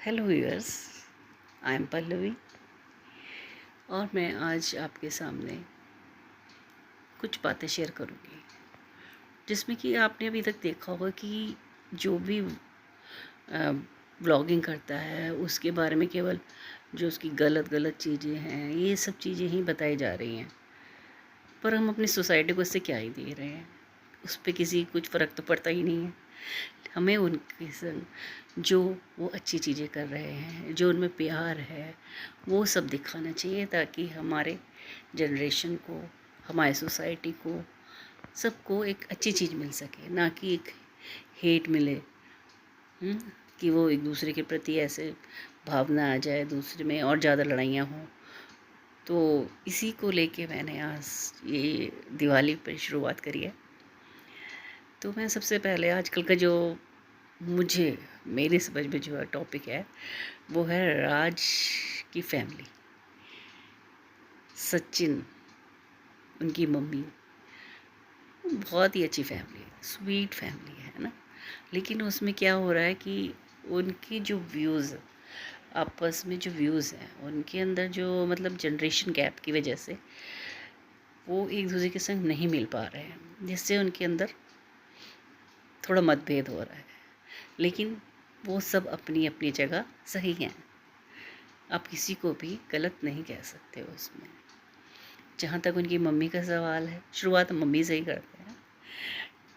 Hello viewers, I am Pallavi और मैं आज आपके सामने कुछ बातें शेयर करूँगी जिसमें कि आपने अभी तक देखा होगा कि जो भी ब्लॉगिंग करता है उसके बारे में केवल जो उसकी गलत गलत चीज़ें हैं ये सब चीज़ें ही बताई जा रही हैं। पर हम अपनी सोसाइटी को इससे क्या ही दे रहे हैं, उस पर किसी कुछ फ़र्क तो पड़ता ही नहीं है। हमें उनके संग जो वो अच्छी चीज़ें कर रहे हैं, जो उनमें प्यार है, वो सब दिखाना चाहिए ताकि हमारे जनरेशन को, हमारी सोसाइटी को, सबको एक अच्छी चीज़ मिल सके, ना कि एक हेट मिले। कि वो एक दूसरे के प्रति ऐसे भावना आ जाए, दूसरे में और ज़्यादा लड़ाइयाँ हों। तो इसी को लेके मैंने आज ये दिवाली पर शुरुआत करी है। तो मैं सबसे पहले आजकल का जो मुझे मेरी समझ में जो टॉपिक है वो है राज की फैमिली। सचिन, उनकी मम्मी, बहुत ही अच्छी फैमिली है, स्वीट फैमिली है ना। लेकिन उसमें क्या हो रहा है कि उनकी जो व्यूज़ आपस में जो व्यूज़ हैं उनके अंदर जो मतलब जनरेशन गैप की वजह से वो एक दूसरे के संग नहीं मिल पा रहे हैं, जिससे उनके अंदर थोड़ा मतभेद हो रहा है। लेकिन वो सब अपनी अपनी जगह सही हैं, आप किसी को भी गलत नहीं कह सकते हो उसमें। जहाँ तक उनकी मम्मी का सवाल है, शुरुआत मम्मी से ही करते हैं।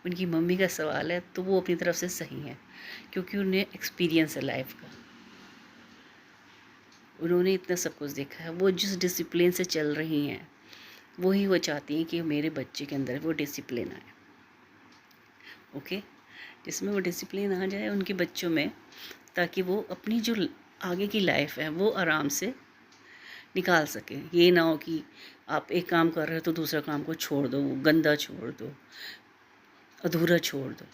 उनकी मम्मी का सवाल है तो वो अपनी तरफ से सही है, क्योंकि उन्हें एक्सपीरियंस है लाइफ का, उन्होंने इतना सब कुछ देखा है। वो जिस डिसिप्लिन से चल रही हैं वही वो चाहती हैं कि मेरे बच्चे के अंदर वो डिसिप्लिन आए। ओके, जिसमें वो डिसिप्लिन आ जाए उनके बच्चों में, ताकि वो अपनी जो आगे की लाइफ है वो आराम से निकाल सकें। ये ना हो कि आप एक काम कर रहे हो तो दूसरा काम को छोड़ दो, गंदा छोड़ दो, अधूरा छोड़ दो,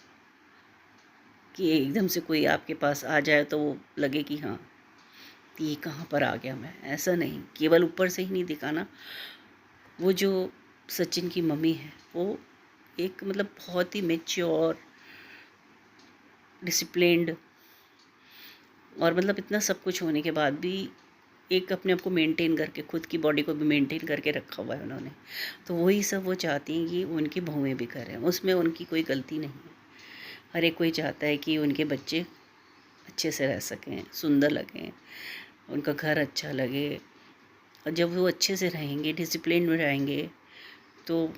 कि एकदम से कोई आपके पास आ जाए तो वो लगे कि हाँ ये कहाँ पर आ गया मैं। ऐसा नहीं, केवल ऊपर से ही नहीं दिखाना। वो जो सचिन की मम्मी है वो एक मतलब बहुत ही मैच्योर, डिसिप्लिन्ड, और मतलब इतना सब कुछ होने के बाद भी एक अपने आप को मेंटेन करके, खुद की बॉडी को भी मेंटेन करके रखा हुआ है उन्होंने। तो वही सब वो चाहती हैं कि उनकी बहुएं भी करें, उसमें उनकी कोई गलती नहीं है। हर एक कोई चाहता है कि उनके बच्चे अच्छे से रह सकें, सुंदर लगें, उनका घर अच्छा लगे। और जब वो अच्छे से रहेंगे, डिसिप्लिन में रहेंगे, तो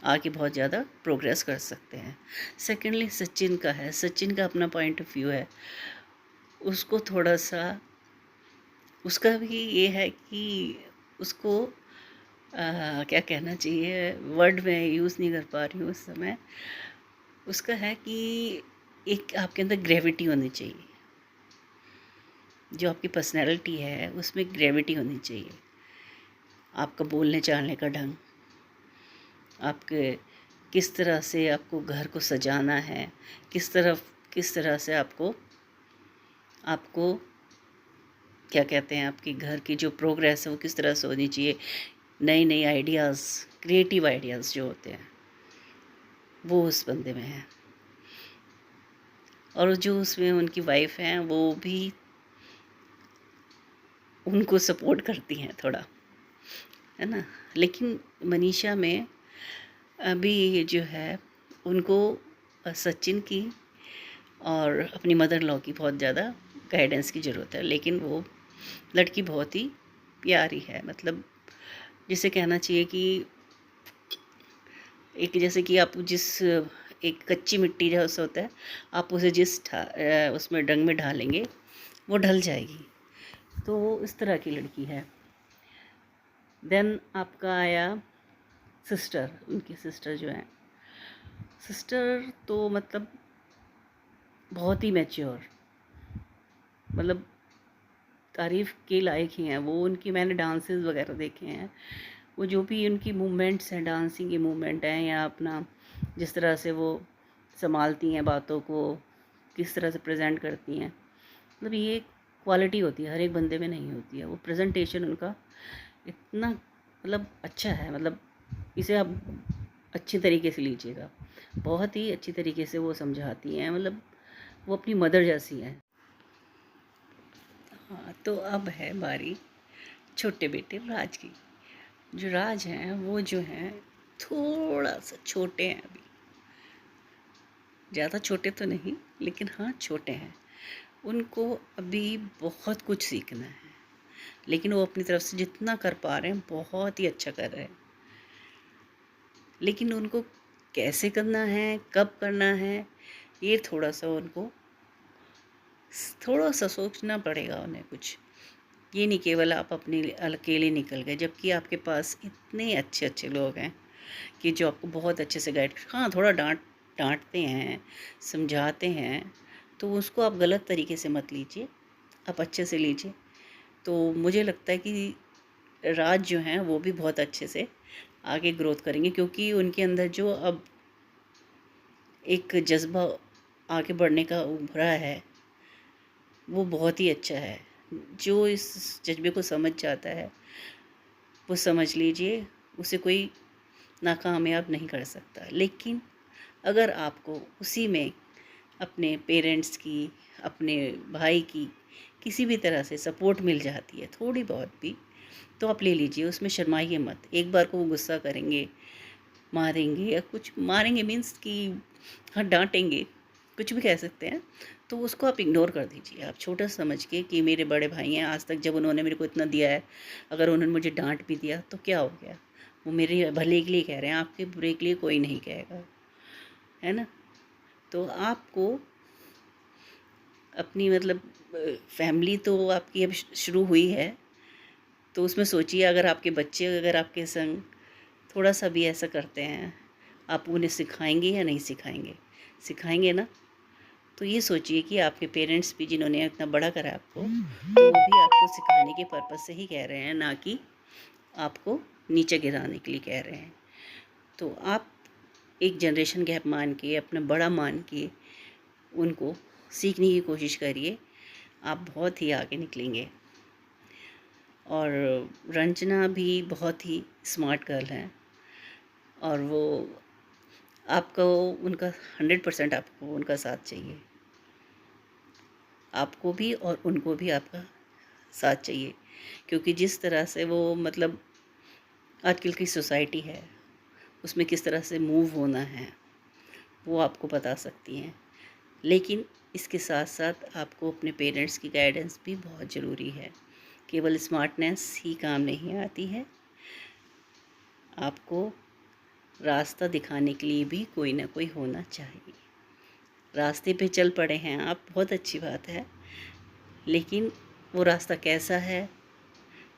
आगे बहुत ज़्यादा प्रोग्रेस कर सकते हैं। सेकेंडली सचिन का है, सचिन का अपना पॉइंट ऑफ व्यू है। उसको थोड़ा सा, उसका भी ये है कि उसको क्या कहना चाहिए, वर्ड में यूज़ नहीं कर पा रही हूँ उस समय। उसका है कि एक आपके अंदर ग्रेविटी होनी चाहिए, जो आपकी पर्सनैलिटी है उसमें ग्रेविटी होनी चाहिए। आपका बोलने चालने का ढंग, आपके किस तरह से आपको घर को सजाना है, किस तरह से आपको आपको क्या कहते हैं, आपकी घर की जो प्रोग्रेस है वो किस तरह से होनी चाहिए। नई नई आइडियाज़, क्रिएटिव आइडियाज़ जो होते हैं वो उस बंदे में है। और जो उसमें उनकी वाइफ हैं वो भी उनको सपोर्ट करती हैं थोड़ा, है ना। लेकिन मनीषा में अभी ये जो है उनको सचिन की और अपनी मदर लॉ की बहुत ज़्यादा गाइडेंस की ज़रूरत है। लेकिन वो लड़की बहुत ही प्यारी है, मतलब जिसे कहना चाहिए कि एक जैसे कि आप जिस एक कच्ची मिट्टी जैसा होता है, आप उसे जिस उसमें डंग में ढालेंगे वो ढल जाएगी। तो वो इस तरह की लड़की है। देन आपका आया सिस्टर, उनकी सिस्टर जो है, सिस्टर तो मतलब बहुत ही मैच्योर, मतलब तारीफ़ के लायक ही हैं वो। उनकी मैंने डांसेस वगैरह देखे हैं, वो जो भी उनकी मूवमेंट्स हैं, डांसिंग की मूवमेंट हैं, या अपना जिस तरह से वो संभालती हैं बातों को, किस तरह से प्रेजेंट करती हैं, मतलब ये क्वालिटी होती है, हर एक बंदे में नहीं होती है। वो प्रेजेंटेशन उनका इतना मतलब अच्छा है, मतलब इसे आप अच्छी तरीके से लीजिएगा, बहुत ही अच्छी तरीके से वो समझाती हैं, मतलब वो अपनी मदर जैसी हैं। हाँ, तो अब है बारी छोटे बेटे राज की। जो राज हैं वो जो हैं थोड़ा सा छोटे हैं अभी, ज़्यादा छोटे तो नहीं लेकिन हाँ छोटे हैं। उनको अभी बहुत कुछ सीखना है, लेकिन वो अपनी तरफ से जितना कर पा रहे हैं बहुत ही अच्छा कर रहे हैं। लेकिन उनको कैसे करना है, कब करना है, ये थोड़ा सा सोचना पड़ेगा उन्हें कुछ। ये नहीं केवल आप अपने अकेले निकल गए, जबकि आपके पास इतने अच्छे अच्छे लोग हैं कि जो आपको बहुत अच्छे से गाइड। हाँ, थोड़ा डांटते हैं, समझाते हैं, तो उसको आप गलत तरीके से मत लीजिए, आप अच्छे से लीजिए। तो मुझे लगता है कि राज जो हैं वो भी बहुत अच्छे से आगे ग्रोथ करेंगे, क्योंकि उनके अंदर जो अब एक जज्बा आगे बढ़ने का उभरा है वो बहुत ही अच्छा है। जो इस जज्बे को समझ जाता है वो समझ लीजिए उसे कोई नाकामयाब नहीं कर सकता। लेकिन अगर आपको उसी में अपने पेरेंट्स की, अपने भाई की, किसी भी तरह से सपोर्ट मिल जाती है थोड़ी बहुत भी, तो आप ले लीजिए, उसमें शर्माइए मत। एक बार को वो गुस्सा करेंगे, मारेंगे या कुछ मारेंगे मीन्स कि हाँ डांटेंगे, कुछ भी कह सकते हैं, तो उसको आप इग्नोर कर दीजिए। आप छोटा समझ के कि मेरे बड़े भाई हैं, आज तक जब उन्होंने मेरे को इतना दिया है, अगर उन्होंने मुझे डांट भी दिया तो क्या हो गया, वो मेरे भले के लिए कह रहे हैं, आपके बुरे के लिए कोई नहीं कहेगा, है ना। तो आपको अपनी मतलब फैमिली तो आपकी अब शुरू हुई है, तो उसमें सोचिए अगर आपके बच्चे अगर आपके संग थोड़ा सा भी ऐसा करते हैं, आप उन्हें सिखाएंगे या नहीं सिखाएंगे? सिखाएंगे ना। तो ये सोचिए कि आपके पेरेंट्स भी जिन्होंने इतना बड़ा करा आपको, तो वो भी आपको सिखाने के पर्पज़ से ही कह रहे हैं, ना कि आपको नीचे गिराने के लिए कह रहे हैं। तो आप एक जनरेशन गैप मान के, अपना बड़ा मान के उनको सीखने की कोशिश करिए, आप बहुत ही आगे निकलेंगे। और रंजना भी बहुत ही स्मार्ट गर्ल हैं, और वो आपको उनका 100% आपको उनका साथ चाहिए, आपको भी और उनको भी आपका साथ चाहिए। क्योंकि जिस तरह से वो मतलब आजकल की सोसाइटी है उसमें किस तरह से मूव होना है वो आपको बता सकती हैं। लेकिन इसके साथ साथ आपको अपने पेरेंट्स की गाइडेंस भी बहुत ज़रूरी है। केवल स्मार्टनेस ही काम नहीं आती है, आपको रास्ता दिखाने के लिए भी कोई ना कोई होना चाहिए। रास्ते पे चल पड़े हैं आप, बहुत अच्छी बात है, लेकिन वो रास्ता कैसा है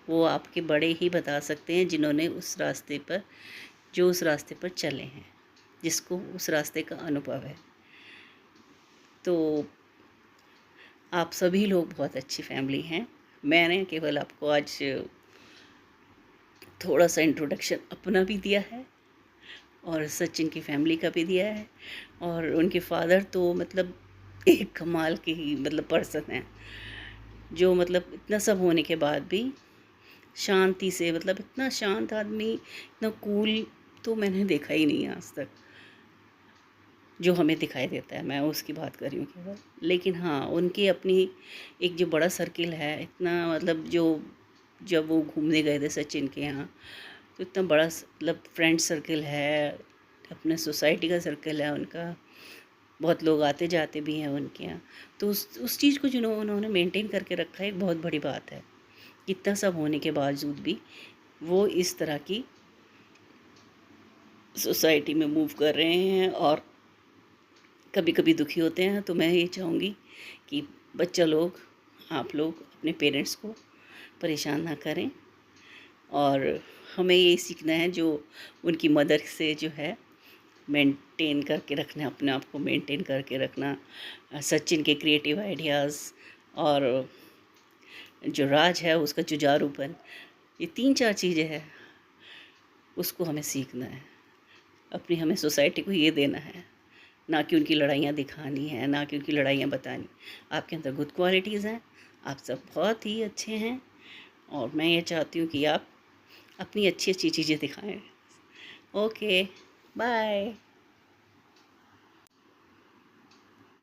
वो आपके बड़े ही बता सकते हैं, जिन्होंने उस रास्ते पर चले हैं, जिसको उस रास्ते का अनुभव है। तो आप सभी लोग बहुत अच्छी फैमिली हैं। मैंने केवल आपको आज थोड़ा सा इंट्रोडक्शन अपना भी दिया है और सचिन की फैमिली का भी दिया है। और उनके फादर तो मतलब एक कमाल के ही मतलब पर्सन हैं, जो मतलब इतना सब होने के बाद भी शांति से, मतलब इतना शांत आदमी, इतना कूल तो मैंने देखा ही नहीं आज तक, जो हमें दिखाई देता है। मैं उसकी बात कर रही हूँ केवल। लेकिन हाँ, उनकी अपनी एक जो बड़ा सर्किल है, इतना मतलब जो जब वो घूमने गए थे सचिन के यहाँ, तो इतना बड़ा मतलब फ्रेंड सर्किल है, अपने सोसाइटी का सर्कल है उनका, बहुत लोग आते जाते भी हैं उनके यहाँ। तो उस चीज़ को जिन्होंने उन्होंने मेंटेन करके रखा है, एक बहुत बड़ी बात है। इतना सब होने के बावजूद भी वो इस तरह की सोसाइटी में मूव कर रहे हैं और कभी कभी दुखी होते हैं। तो मैं ये चाहूँगी कि बच्चा लोग, आप लोग अपने पेरेंट्स को परेशान ना करें, और हमें ये सीखना है जो उनकी मदर से जो है मेंटेन करके रखना, अपने आप को मेंटेन करके रखना। सचिन के क्रिएटिव आइडियाज़ और जो राज है उसका जुझारूपन, ये 3-4 चीज़ें हैं, उसको हमें सीखना है। अपनी हमें सोसाइटी को ये देना है, ना कि उनकी लड़ाइयाँ दिखानी है, ना कि उनकी लड़ाइयाँ बतानी। आपके अंदर गुड क्वालिटीज़ हैं, आप सब बहुत ही अच्छे हैं, और मैं ये चाहती हूँ कि आप अपनी अच्छी अच्छी चीज़ें दिखाएं। Okay, bye.